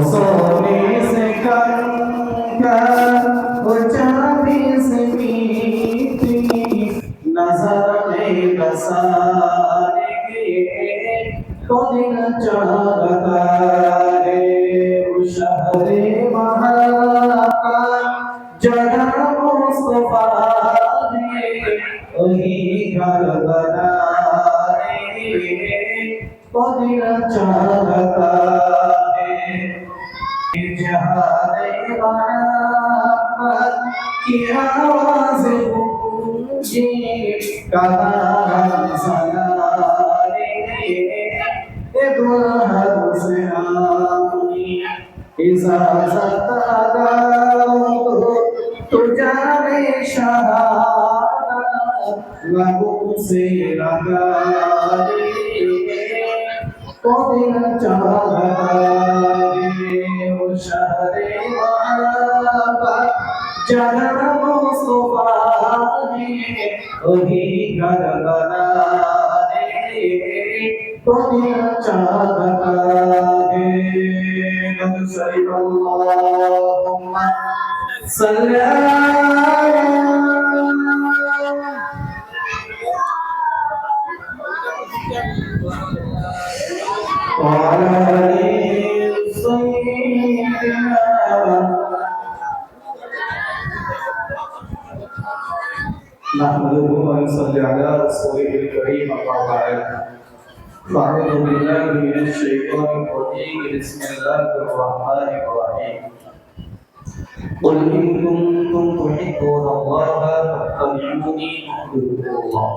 सोने से कंकर वो चांदी से मीठी नजर में बसाने को दिन चाहता है वो शहरे वहाँ का जगह मुस्तफा ने वही घर बनाने को दिन चाहता है जहाने मोहब्बत की आवाज़ गूंजे कहाँ सनारे ये दुल्हन से आमी इजाज़त अदा तो जाने शहादत लबों से लगा को दिन चाहता है वो शहरे मोहब्बत जन्म मुस्तफा ने वही घर बनाने को दिन चाहता है नबी सल्लल्लाहु सल्ली नहमदुहु व नसल्ली अला रसूलिल करीम अम्मा बाद फ़अऊज़ु बिल्लाहि मिनश शैतानिर रजीम बिस्मिल्लाहिर रहमानिर रहीम क़ुल इन कुंतुम तुहिब्बूनल्लाह फत्तबिऊनी युहब्बुकुमुल्लाह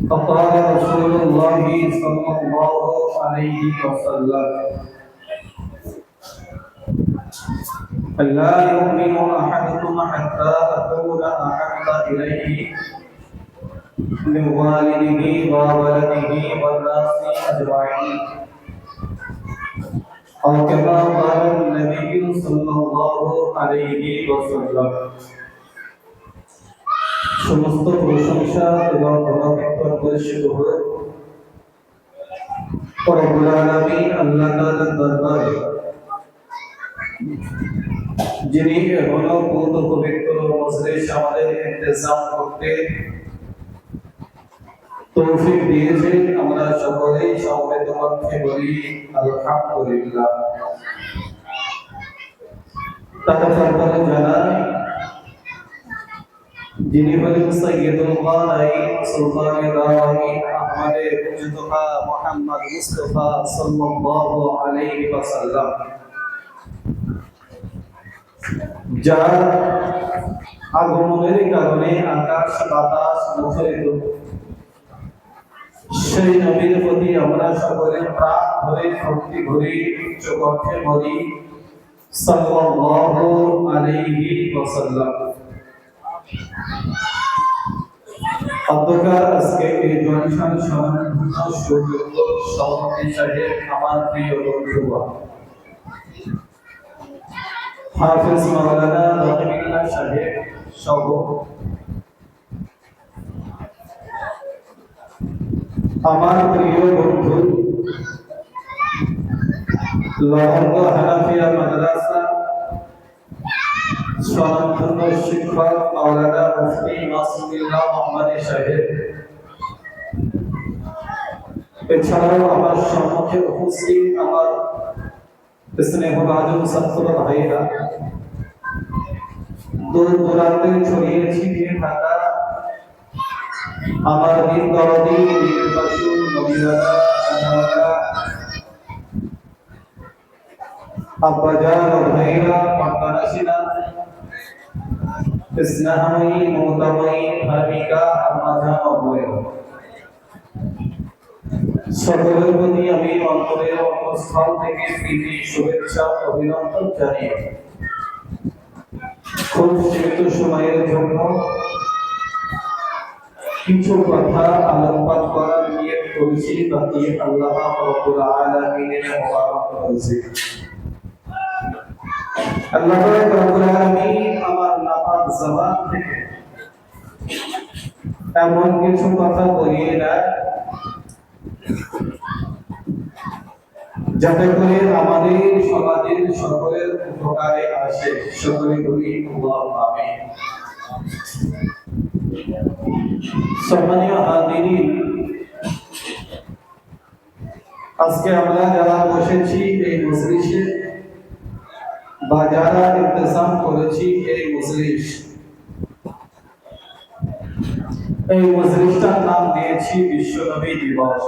फ़क़ाल रसूलुल्लाहि सल्लल्लाहु अलैहि वसल्लम لا يؤمن أحدكم حتى أكون أحب إليه من والده وولده والناس أجمعين أو كما قال النبي صلى الله عليه وسلم সমস্ত প্রশংসা এবং ধন্যবাদ পরিচিত হয়ে রব্বুল আলামিন আল্লাহ তাআলার দরবারে যিনি হলো পবিত্র মজলিস আমাদের ইন্তজাম করতে তৌফিক দিয়েছেন আমরা সকলেই সমবেত কণ্ঠে বলি আলহামদুলিল্লাহ তাকবীর জানাই যিনি হলেন সাইয়্যিদুল গানাইন সুলতানুল গাওয়াইন আহমদে মুজতবা মুহাম্মদ মুস্তাফা সাল্লাল্লাহু আলাইহি ওয়াসাল্লাম যার আগমনের কারণে আকাশ বাতাস মুখরিত সেই নবীর প্রতি আমরা সকলে প্রাণ ভরে ভক্তি ভরে উচ্চ কণ্ঠে বলি সাল্লাল্লাহু আলাইহি ওয়াসাল্লাম অন্ধকার আজকে এই জনসান সমানভূত সুযোগ্য সভাপতি সাহেব আমার প্রিয় বন্ধুগণ হাফেজ মাওলানা রহিমুল্লাহ সাহেব সহ আমার প্রিয় বন্ধু লহঙ্গ হানাফিয়া মাদ্রাসা স্বনামধন্য শিক্ষক মাওলানা মুফতি মাসুদুল্লাহ মোহাম্মদ সাহেব এছাড়াও আমার সম্মুখে উপস্থিত আমার স্নেহভাজন ছাত্র ভাইরা দূর দূরান্তে ছড়িয়ে ছিটিয়ে থাকা আমার দিন দরদি নির্বাসী নবীরা আব্বাজান ভাইরা পাটনাশিনা স্নেহময়ী মমতাময়ী ভাবিকা আমাজান অবয় সকলের প্রতি আমি অন্তরের অন্তঃস্থল থেকে প্রীতি শুভেচ্ছা অভিনন্দন জানিয়ে খুব সীমিত সময়ের জন্য কিছু কথা আলোকপাত করার নিয়ত করেছি তাতে আল্লাহ রাব্বুল আলামিনের মোবারক করেছে আল্লাহ রাব্বুল আলামিন আমার নাপাক জবান থেকে এমন কিছু কথা বলিয়ে না যাতে করে আমাদের সমাজের সকলের উপকারে আসে। সকলে বলি আল্লাহু আমিন। সম্মানীয় হাজিরিন, আজকে আমরা যারা বসেছি এই মজলিসে বা যারা ইন্তজাম করেছি এই মজলিসটার নাম দিয়েছি বিশ্বনবী দিবস।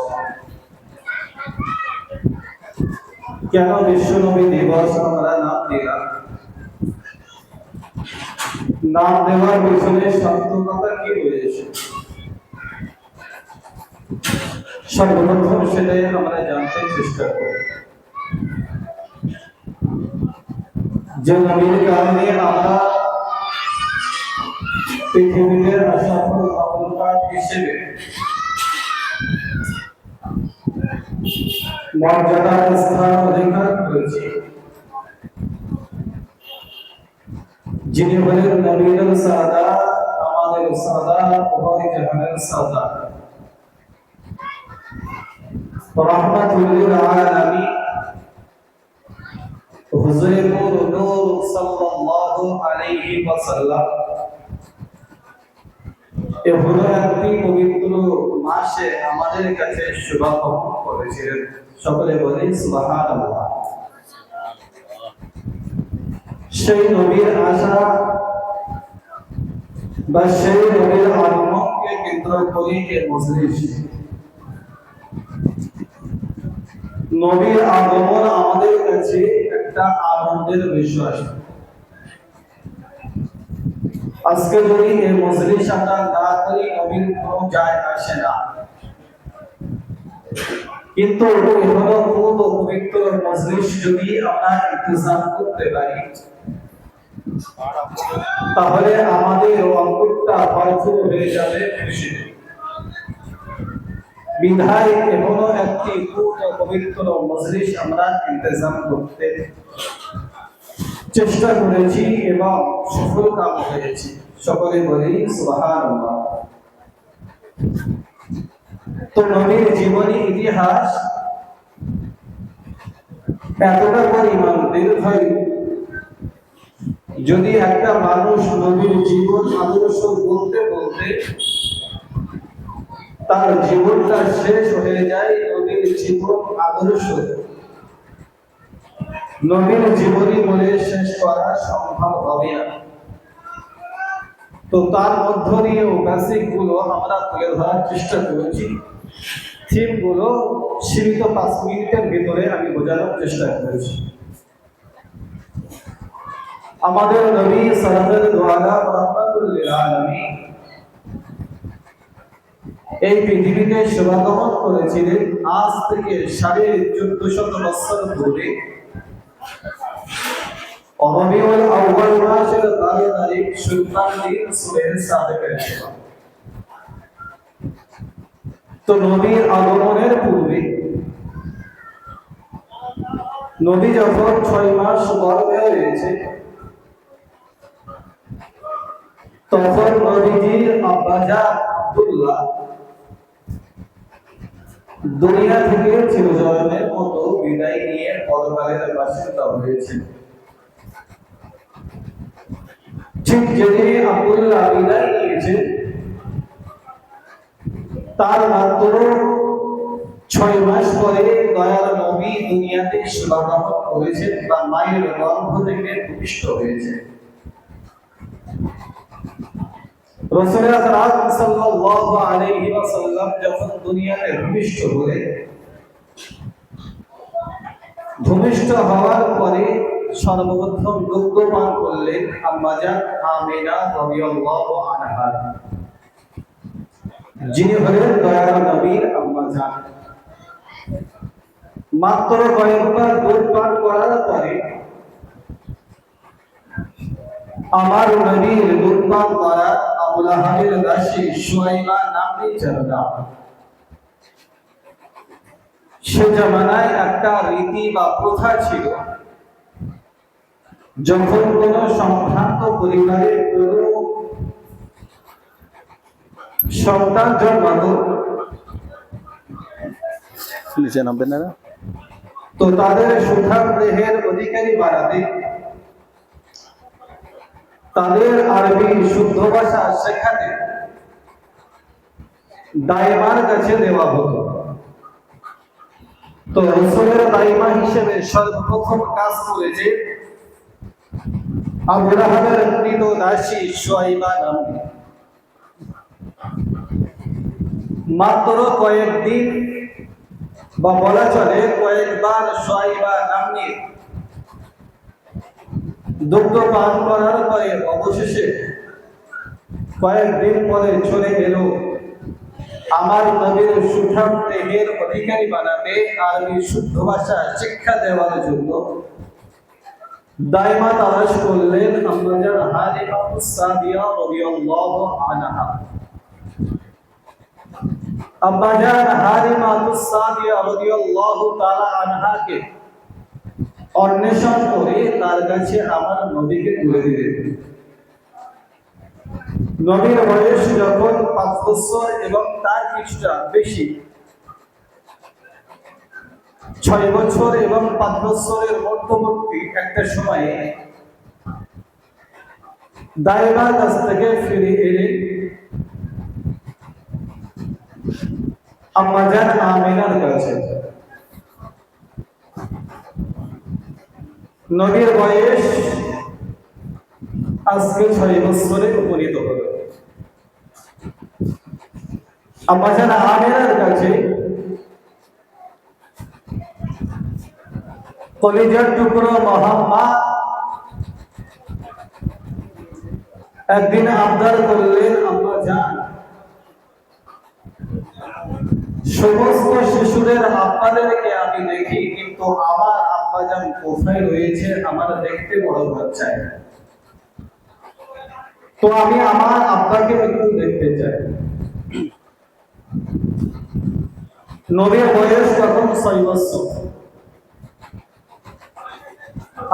কেন বিশ্বনবী দিবস আমরা নাম দিলাম? নাম দেওয়ার পিছনে সার্থকতা কি রয়েছে, সর্বপ্রথম সেটাই আমরা জানতে চেষ্টা করি। যে নবীর কারণে আমরা পৃথিবীতে আশরাফুল মাখলুকাত হিসেবে মর্যাদার স্থান অধিকার করেছি, যিনি হলেন নবীর সাদাত, আমাদের সাদাত, উভয় জাহানের সাদাত, রাহমাতুল লিল আলামিন, হুজুরে নূর সাল্লাল্লাহু আলাইহি ওয়াসাল্লাম। এই হলো একটি পবিত্র মাসে আমাদের কাছে শুভাগমন করেছিলেন। সকলে বলি সুবহানাল্লাহ। সেই নবীর আশা বা সেই নবীর আগমনকে কেন্দ্র করে এই মজলিস। নবীর আগমন আমাদের কাছে একটা আনন্দের বিষয়। আজকে যদি এই মজলিস আমরা না করি, নবীর কোনো যায় আসে না। কিন্তু এখনো খুব পবিত্র মজলিস যদি আমরা ইন্তজাম করতে পারি, তাহলে আমাদের অন্তরটা ভরপুর হয়ে যাবে খুশিতে। বিধায় এখনো একটি খুব পবিত্র মজলিস আমরা ইন্তজাম করতে চেষ্টা করেছি এবং সফল কাম হয়েছি। সকলে বলি সুবহানাল্লাহ। তো নবীর জীবনী ইতিহাস এতটা পরিমাণ দীর্ঘই, যদি একটা মানুষ নবীর জীবন আদর্শ বলতে বলতে তার জীবনটা শেষ হয়ে যায়, নবীর জীবন আদর্শ নবীর জীবনী বলে শেষ করা সম্ভব হবে না। তো তার মধ্য দিয়েও বেসিক গুলো আমরা তুলে ধরার চেষ্টা করেছি। থিম গুলো সীমিত 5 মিনিটের ভিতরে আমি বোঝানোর চেষ্টা করেছি। আমাদের নবী সাল্লাল্লাহু আলাইহি রাহমাতুল লিল আলামিন এই পৃথিবীতে শুভাগমন করেছিলেন আজ থেকে 1450 বছর পূর্বে। রবিউল আউয়াল মাসের 12 তারিখ সুলতান দিন সুবহে সাদেকের সময়। তো নবীর আগমনের পূর্বে নবী যখন 6 মাস গর্ভে রয়েছে, তখন নবীজির আব্বাজান আব্দুল্লাহ দুনিয়া থেকে চিরজন্মের মতো বিদায় নিয়ে পরকালের বাসিন্দা হয়েছিল। ঠিক যেদিন আব্দুল্লাহ বিদায় নিয়েছে, তার মাত্র 6 মাস পরে দয়ার নবী দুনিয়াতে শুভাগমন করেছেন বা মায়ের গর্ভ থেকে ভূমিষ্ঠ হয়েছে। রাসূল আকরাম সাল্লাল্লাহু আলাইহি ওয়াসাল্লাম যখন দুনিয়াতে ভূমিষ্ঠ হওয়ার পরে সর্বপ্রথম দুগ্ধ পান করলেন আম্মা জান আমিনা রাদিয়াল্লাহু আনহা, যিনি হলেন দয়ার নবীর আম্মা জান। মাত্র কয়েকবার দুধ পান করার পরে আমার নবীর দুধ পান করা আবু লাহাবের দাসী সুয়াইবা নামে জানা। সে জামানায় একটা রীতি বা প্রথা ছিল, যখন কোন সম্ভ্রান্ত পরিবারে কোন সন্তান জন্মাতো, নিচে নামবেন না, তো তাদের সুঠাম দেহের অধিকারী বানাতে তাদের আরবি শুদ্ধ ভাষা শেখাতে দাইমার কাছে দেওয়া হতো। তো রাসূলের দাইমা হিসেবে সর্বপ্রথম কাজ করেছে আবু লাহাবের কৃত দাসী সুয়াইবা নামে। মাত্র কয়েকদিন বা বলা চলে কয়েকবার সুয়াইবা নাম নিয়ে দুগ্ধ পান করার পরে অবশেষে কয়েকদিন পরে চলে গেল আমার নবীর সুঠাম দেহের অধিকারী বানাতে আরবি শুদ্ধ ভাষা শিক্ষা দেওয়ার জন্য। দাইমা তালাশ করলেন আম্মাজান হালিমা সাদিয়া রাদিয়াল্লাহু আনহা। আম্মাজান হালিমা সাদিয়া রাদিয়াল্লাহু তাআলা আনহাকে অন্বেষণ করে তার কাছে আমার নবীকে তুলে দিলেন। নবীর বয়স যখন 5 বছর এবং তার কিছুটা বেশি, 6 বছর এবং 5 বছরের মধ্যবর্তী একটা সময়ে দাইমার কাছ থেকে ফিরে এলেন আম্মাজান আমিনার কাছে। নবীর বয়স আজকে 6 বছরে উপনীত হলো। আম্মাজান আমিনার কাছে কলিজার টুকরো মোহাম্মদ একদিন আবদার করলেন, আম্মাজান সমস্ত শিশুদের আব্বাদেরকে আমি দেখি, কিন্তু আমার আব্বাজান কোথায় রয়েছে আমার দেখতে বড় বাচ্চা, তো আমি আমার আব্বাকে একটু দেখতে চাই। নবীর বয়স তখন 6 বছর।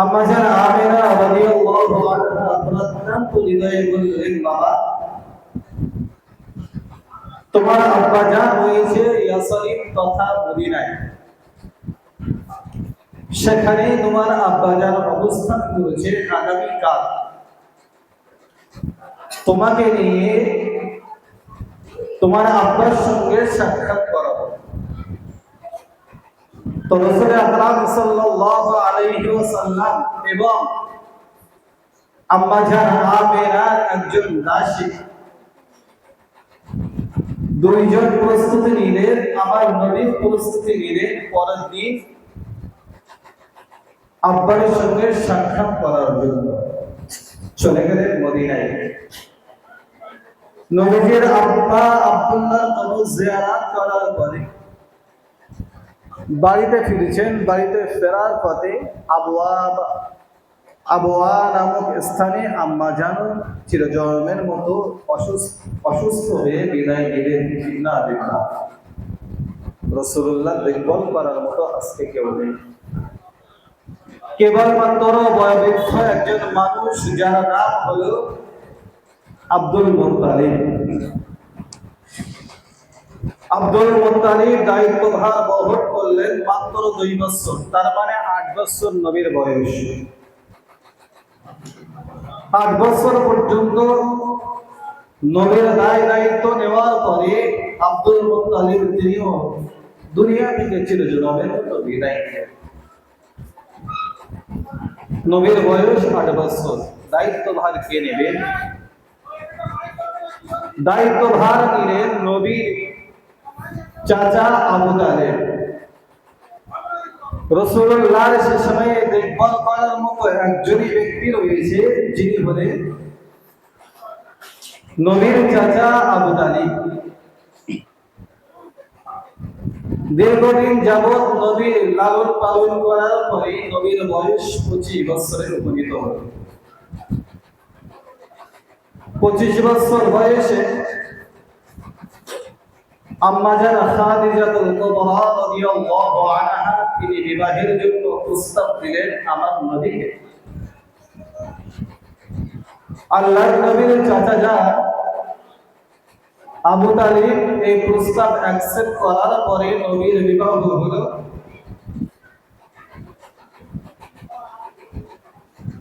আম্মাজান আমিনা রাদিয়াল্লাহু আনহা অত্যন্ত হৃদয়ে বললেন, বাবা তোমার আব্বাজান রয়েছে ইয়াসরিব তথা মদিনায়, সেখানে তোমার আব্বাজান অবস্থান করেছে। আগামীকাল তোমাকে নিয়ে তোমার আব্বার সঙ্গে সাক্ষাৎ করাবো। তো রাসূল আকরাম সাল্লাল্লাহু আলাইহি ওয়াসাল্লাম এবং আম্মাজান আমিনার একজন দাসী দুইজন প্রস্তুতি নিলেন। আমার নবীর প্রস্তুতি নিলেন পরের দিন আব্বার সঙ্গে সাক্ষাৎ করার জন্য। চলে গেলেন মদিনায়। নবীর আব্বা আব্দুল্লাহ কবর জিয়ারত করার পরে বাড়িতে ফিরেছেন। বাড়িতে ফেরার পথে আবওয়া নামক স্থানে আম্মাজান চিরজন্মের মতো অসুস্থ হয়ে বিদায় নিলেন। না দেখলাম রাসূলুল্লাহ দেখভাল করার মতো আজকে কেউ নেই। কেবলমাত্র বয়োবৃদ্ধ একজন মানুষ যার নাম হলো আব্দুল মুত্তালিব। আব্দুল মুত্তালিব দায়িত্বভার বহন করলেন মাত্র 2 বছর, তার মানে 8 বছর নবীর বয়স। 8 বছর পর্যন্ত নবীর দায়িত্ব নেওয়ার পরে আব্দুল মুত্তালিব তিনিও দুনিয়া থেকে চিরজন্মের মতো বিদায় নিলেন। নবীর বয়স 8 বছর। দায়িত্বভার কে নেবেন? দায়িত্বভার নিলেন নবীর চাচা আবু তালেব। রাসূলুল্লাহর সে সময়ে দেখভাল করার মতো একজনই ব্যক্তি রয়েছে, যিনি হলেন নবীর চাচা আবু তালিব। দীর্ঘদিন যাবৎ নবীর লালন পালন করার পরে নবীর বয়স 25 বছরে উপনীত হল। 25 বছর বয়সে আম্মাজান খাদিজাতুল কুবরা রাদিয়াল্লাহু আনহা তিনি বিবাহের জন্য প্রস্তাব দিলেন আমার নবীকে। আল্লাহর নবীর চাচা যান আবু তালিব এই প্রস্তাব অ্যাকসেপ্ট করার পরে নবীর বিবাহ হলো।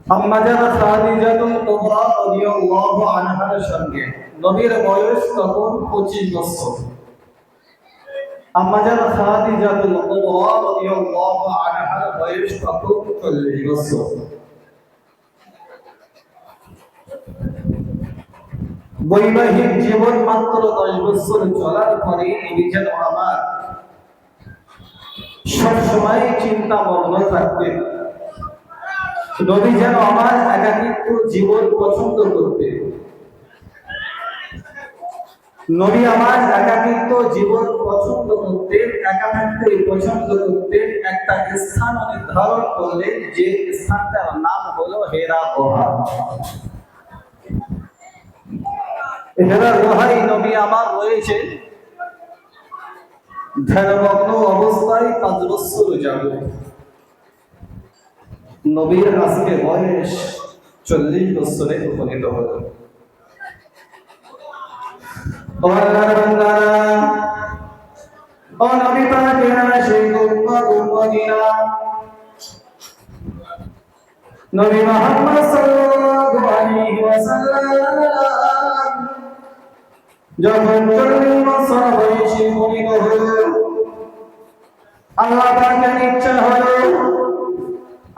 আম্মা জানা খাদিজাতুল কুবরা রাদিয়াল্লাহু আনহার সঙ্গে নবীর বয়স তখন 25 বছর। আম্মা জানা খাদিজাতুল কুবরা রাদিয়াল্লাহু আনহার বয়স তখন 40 বছর। বৈবাহিক জীবন মাত্র 10 বছর চলার পরে নবী যেন আমার সবসময় চিন্তামগ্ন থাকতেন। নবী যেন আমার একাকিত্ব জীবন পছন্দ করতেন। নবী আমার একাকিত্ব জীবন পছন্দ করতেন, একা থাকতে পছন্দ করতেন। একটা স্থান নির্ধারণ করলেন, যে স্থানটার নাম হলো হেরা গুহা। হেরা গুহায় নবী আমার রয়েছে ধ্যানমগ্ন অবস্থায় 5 বছর যাবত। নবীর আজকে বয়স 40 বছরে উপনীত হল। ও আল্লাহর বান্দারা, ও নবী পাকের আশিক উম্মতিরা, নবী মুহাম্মদ সাল্লাল্লাহু আলাইহি ওয়াসাল্লাম যখন 40 বছর বয়সে উপনীত হল, আল্লাহ পাকের ইচ্ছা হলো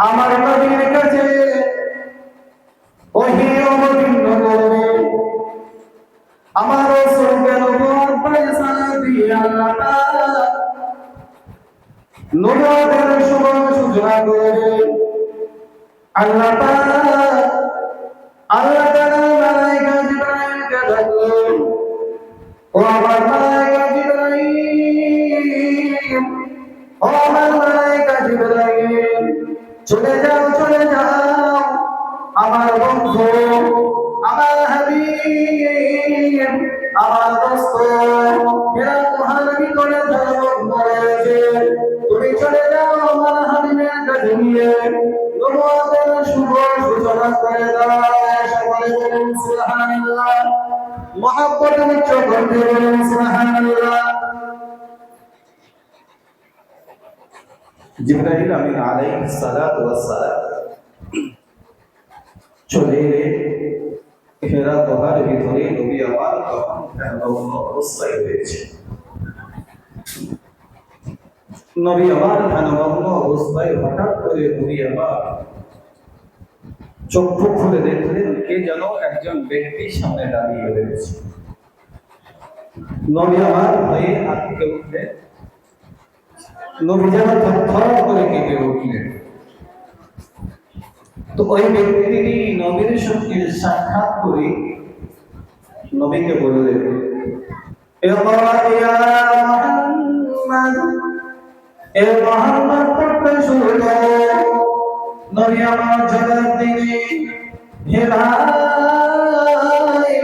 আমার নবীর কাছে ওহী অবতীর্ণ করবে। আমার রাসূলকে নবুয়ত পয়সা দিয়ে আল্লাহ তাআলা নবুয়তের শুভ সূচনা করবে। আল্লাহ তাআলা মালায়েকা জিবরাইলকে ডাকলেন, ও আমার মালায়েকা জিবরাইল, ও আমার মালায়েকা জিবরাইল, চলে যাও আমার বন্ধু, আমার হাবিব, আমার দোস্ত হেরা গুহার ভিতরে ধর্মগ্ন রয়েছে। তুমি চলে যাও আমার হাবিবের কাছে নিয়ে নবুয়তের শুভ সূচনা করে দাও। সকলে বলুন সুবহানাল্লাহ, মহব্বতে উচ্চ কণ্ঠে বলুন সুবহানাল্লাহ। জিবরাইল আমিন আলাইহিস সালাতু ওয়াস সালাম চলে হেরা গুহার ভিতরে। নবী আমার তখন ধ্যানমগ্ন অবস্থায় রয়েছে। নবী আমার ধ্যানমগ্ন অবস্থায় হঠাৎ করে নবী আমার চক্ষু খুলে দেখলেন, কে যেন একজন ব্যক্তি সামনে দাঁড়িয়ে রয়েছে। নবী আমার ভয়ে আতকে উঠলেন। নবী যেন থরথর করে কেঁপে উঠলেন। তো ওই ব্যক্তিটি নবীর সঙ্গে সাক্ষাৎ করে নবীকে বললেন, এ মুহাম্মদ পড়তে শুরু করো। নবী আমার জবাব দিলেন, হে ভাই,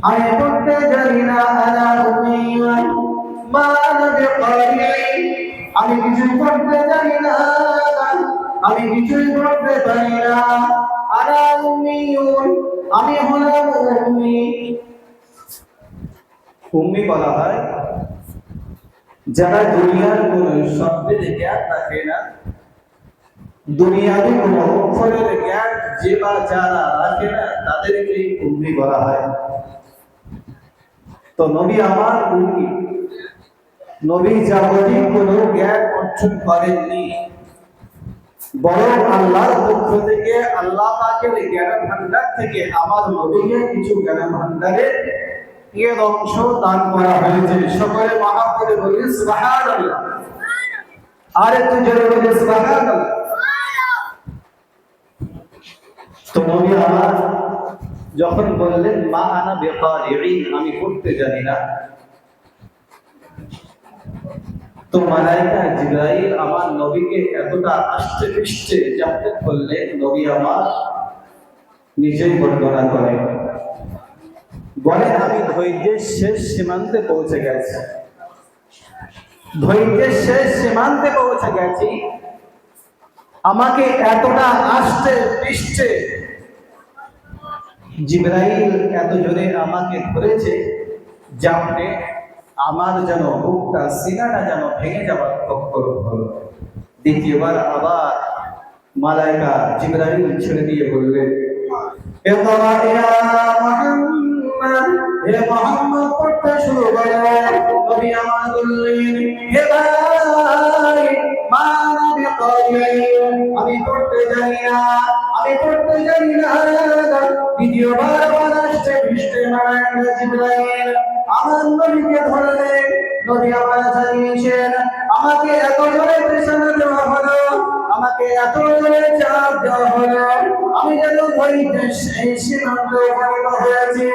আমি পড়তে জানি না, আনা উম্মিয়ুন মা আনা বিকারি, আমি কিছুই পড়তে জানি না, আমি কিছুই পড়তে পারি না। আনা উম্মিয়ুন, আমি হলাম উম্মি। উম্মি বলা হয় যারা দুনিয়ার কোন শব্দের জ্ঞান রাখে না, দুনিয়াতে কোন অক্ষরের জ্ঞান যে বা যারা রাখে না, তাদেরকে উম্মি বলা হয়। তো নবী আমার উম্মি। নবী জাগতিক কোন জ্ঞান অর্জন করেননি, বরং আল্লাহর পক্ষ থেকে, আল্লাহ পাকের জ্ঞান ভান্ডার থেকে আমার নবীকে কিছু জ্ঞান ভান্ডারের এর অংশ দান করা হয়েছে। সকলে মহাপরে বলি সুবহানাল্লাহ। আর একটু জোরে বলি সুবহানাল্লাহ। তো নবী আমার যখন বললেন মা আনা বিকারিইন, আমি পড়তে জানি না, তো মালায়েকা জিবরাইল আমার নবীকে এতটা আস্তে পৃষ্ঠে জানতে করলেন, নবী আমার নিজেই বর্ণনা করেন, বলেন আমি ধৈর্যের শেষ সীমান্তে পৌঁছে গেছি। ধৈর্যের শেষ সীমান্তে পৌঁছে গেছি। আমাকে এতটা আস্তে পৃষ্ঠে জিবরাইল এত জোরে আমাকে ধরেছে, জানতে আমার যেন বুকটা, সিনাটা যেন ভেঙে যাওয়ার তৎপর হলো। দ্বিতীয়বার আবার মালাইকা জিবরাইল ছেড়ে দিয়ে বললেন, ইকরা ইয়া মুহাম্মদ, হে মুহাম্মদ পড়তে শুরু করো। নবী আমার বললেন, হে ভাই মা নবী করিম, আমি পড়তে জানি না, আমি পড়তে জানি না। দ্বিতীয়বার আবার আসছে বৃষ্টি মালাইকা জিবরাইল আমার নবীকে ধরলেন। নবী আমার জানিয়েছেন, আমাকে এত জোরে প্রেশার দেওয়া হলো, আমাকে এত জোরে চাপ দেওয়া হলো, আমি যেন ধরিতে সেই সীমান্ত উপনীত হয়েছি।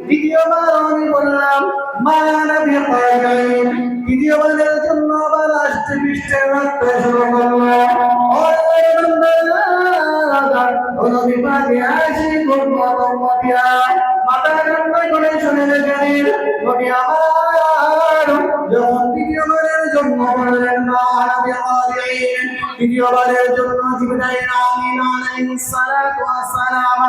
দ্বিতীয়বার আমি বললাম মা নবী করিম, দ্বিতীয়বারের জন্য আবার আসতে বৃষ্টি রাখতে শুরু করলো। নবী পাকে আসি করবো মাথা ঠান্ডা করে শুনে গেলেন। নবী আমার যখন দ্বিতীয়বারের জন্য বললেন না নবী করিম, দ্বিতীয়বারের জন্য জিবরাইল আমিন আলাইহিস সালাতু ওয়াস সালাম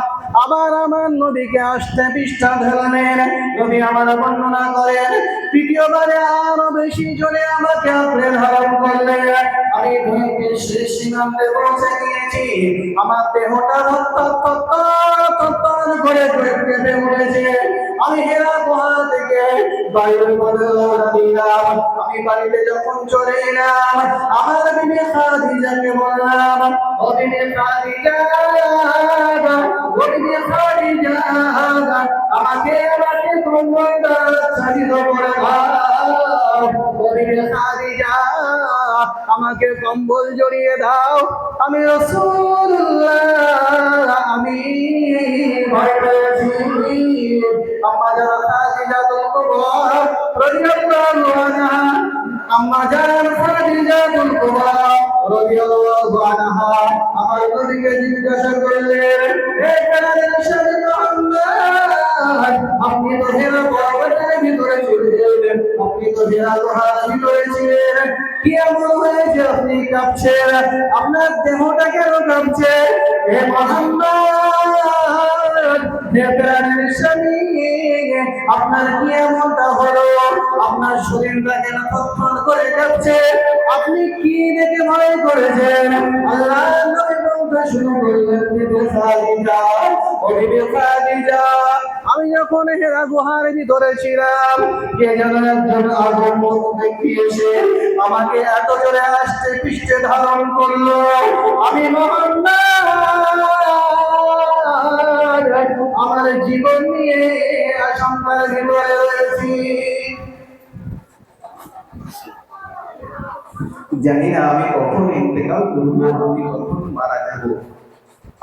আবার আমার নবীকে আসতে পৃষ্ঠা ধরলেন। নবী আমার বর্ণনা করেন, তৃতীয়বারে আরো বেশি জোরে আমাকে আপনি ধারণ করলেন। আমি ভয়কে শেষ সীমান্তে পৌঁছে গিয়েছি। আমার দেহটা থরথর করে কেঁপে উঠেছে। আমি হেরা গুহা থেকে বাইরে রওনা দিলাম। আমি বাড়িতে যখন চলে এলাম, আমার বিবি খাদিজাকে বললাম, ও বিবি খাদিজা, ও বিবি খাদিজা, আমাকে কম্বলটা ছাড়িয়ে করে দাও। ও বিবি খাদিজা, আমাকে কম্বল জড়িয়ে দাও। আমি রাসূলুল্লাহ, আমি ভয় পেয়েছি। আম্মা জান খাদিজাতুল কুবরা রাদিয়াল্লাহু আনহা, আম্মা জান খাদিজাতুল কুবরা রাদিয়াল্লাহু আনহা আমার নবীকে জিজ্ঞাসা করলেন, হে প্রাণের স্বামী মুহাম্মদ, আপনি তো হেরা পর্বতের ভিতরে ছিলেন, আপনি তো হেরা গুহার ভিতরে ছিলেন, কি এমন হয়েছে আপনি কাঁপছেন? আপনার দেহটা কেন কাঁপছে? হে মুহাম্মদ, হে প্রাণের স্বামী, আপনার কি এমনটা হলো? আপনার শরীরটা কেন থরথর করে কাঁপছে? আপনি কি দেখে ভয় করেছেন? আল্লাহ নবী বলতে শুরু করলেন, বিবি খাদিজা, ও বিবি খাদিজা, আমি যখন হেরা গুহার ভিতরে ছিলাম, কে যেন একজন আগন্তুক ব্যক্তি এসে আমাকে এত জোরে আসতে পৃষ্ঠে ধারণ করলো। আমি আমার জীবন নিয়ে আশঙ্কার ভিতরে রয়েছি। জানি না আমি কখন ইন্তেকাল করবো, আমি কখন মারা যাব।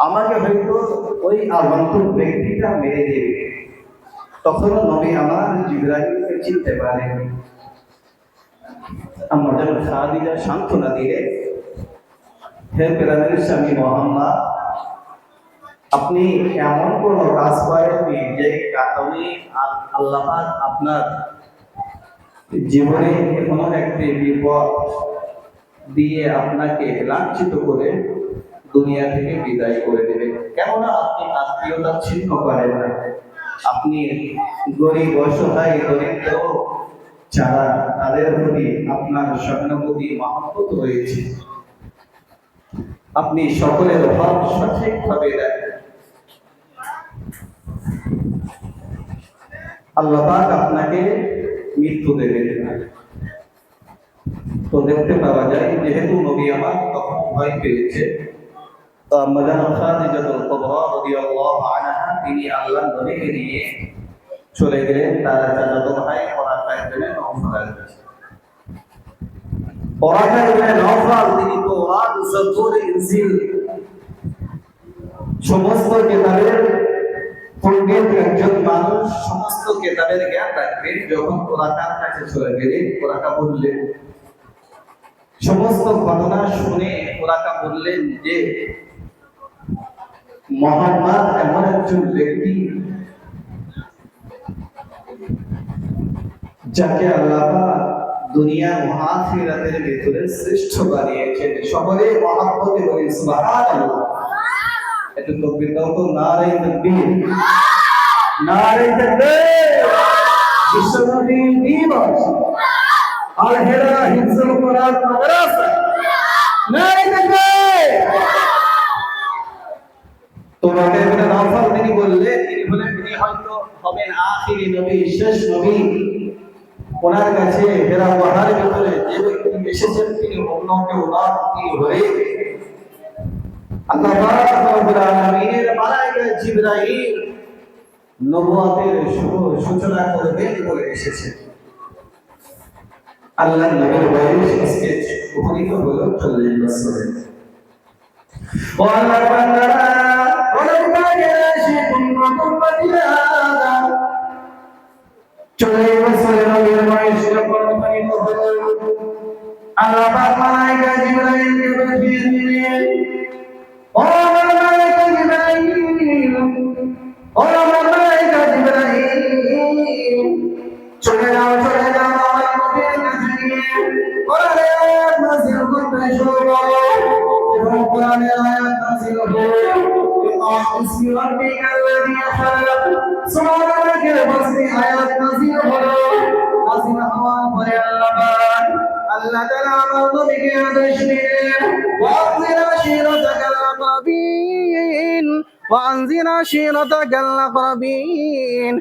আমাকে হয়তো ওই আগন্তুক ব্যক্তিটা মেরে দেবে। তখন নবী আমার জিবরাইলকে চিনতে পারেনি। আমাদের খাদিজা সান্ত্বনা দিলে, হে প্রাণের স্বামী মুহাম্মদ, আপনি এমন কোনো কাজ করেননি যে কারণে আল্লাহ পাক আপনার জীবনে কোনো একটি বিপদ দিয়ে আপনাকে লাঞ্ছিত করে দুনিয়া থেকে বিদায় করে দেবেন। কেননা আপনি আত্মীয়তা ছিন্ন করেন না, আপনি গরিব অসহায় দরিদ্র যারা তাদের প্রতি আপনার সহানুভূতি মহব্বত রয়েছে। আপনি সকলের হক সঠিকভাবে দেন। আল্লাহ পাক আপনাকে মৃত্যু দেবেন না। তো দেখতে পাওয়া যায়, যেহেতু নবী আমার তখন ভয় পেয়েছে, তো আম্মা জান খাদিজাতুল কুবরা রাদিয়াল্লাহু আনহা তিনি আল্লাহর নবীকে নিয়ে চলে গেলেন তার চাচাতো ভাই ওরাকা ইবনে নওফাল। ওরাকা ইবনে নওফাল তিনি তো রাত জবুর ইনজিল সমস্ত কিতাবের পণ্ডিত একজন মানুষ, সমস্ত কিতাবের জ্ঞান রাখবেন। যখন ওরাকার কাছে চলে গেলেন, ওরাকা বললেন, সমস্ত ঘটনা শুনে ওরাকা বললেন যে মুহাম্মদ এমন একজন ব্যক্তি যাকে আল্লাহ পাক দুনিয়া ও আখিরাতের ভিতরে শ্রেষ্ঠ বানিয়েছেন। সকলে মহব্বতে বলি সুবহানাল্লাহ। এটা তাকবীর দাও তো, নারে তাকবীর, নারে তাকবীর। বিশ্বনবী দিবস আর হেরা হিফজুল কোরআন মাদ্রাসা, নারে তাকবীর, তোমাকে বলে নফল তিনি বললেন তিনি বলেন তিনি হয়তো হবেন আখিরি নবী শেষ নবী ওনার কাছে হেরা পাহাড়ের ভিতরে যে ব্যক্তি এসেছেন তিনি অন্যকে উদাহরণ হয়ে আল্লাহ পাক রব্বুল আলামিনের মালায়েকা জিবরাইল নবুয়তের শুভ সূচনা করবেন বলে এসেছে আল্লাহ নবীর বয়স আজকে উপনীত হলো 40 বছরে ও আল্লাহ বান্দারা অনেক আগে এসে নতুন মদিনা 40 বছরের নবীর বয়স যখন উপনীত হলো আল্লাহ পাক মালায়েকা জিবরাইলকে পাঠিয়ে দিলেন ও মালায়েকা জিবরাইল ও মালায়েকা জিবরাইল চলে যাও আমার নবীর কাছে গিয়ে কোরআনের আয়াত নাযিল করতে শুরু করো এবং কোরআনের আয়াত নাযিল হলো বিসমি রাব্বিকাল্লাযী খালাক সূরা নামের বসে আয়াত নাযিল হলো নাযিল হওয়ার পরে আল্লাহ তাআলা আমার নবীকে আদেশ দিলেন ওয়ানজির আশীরাতাকাল আকরাবিন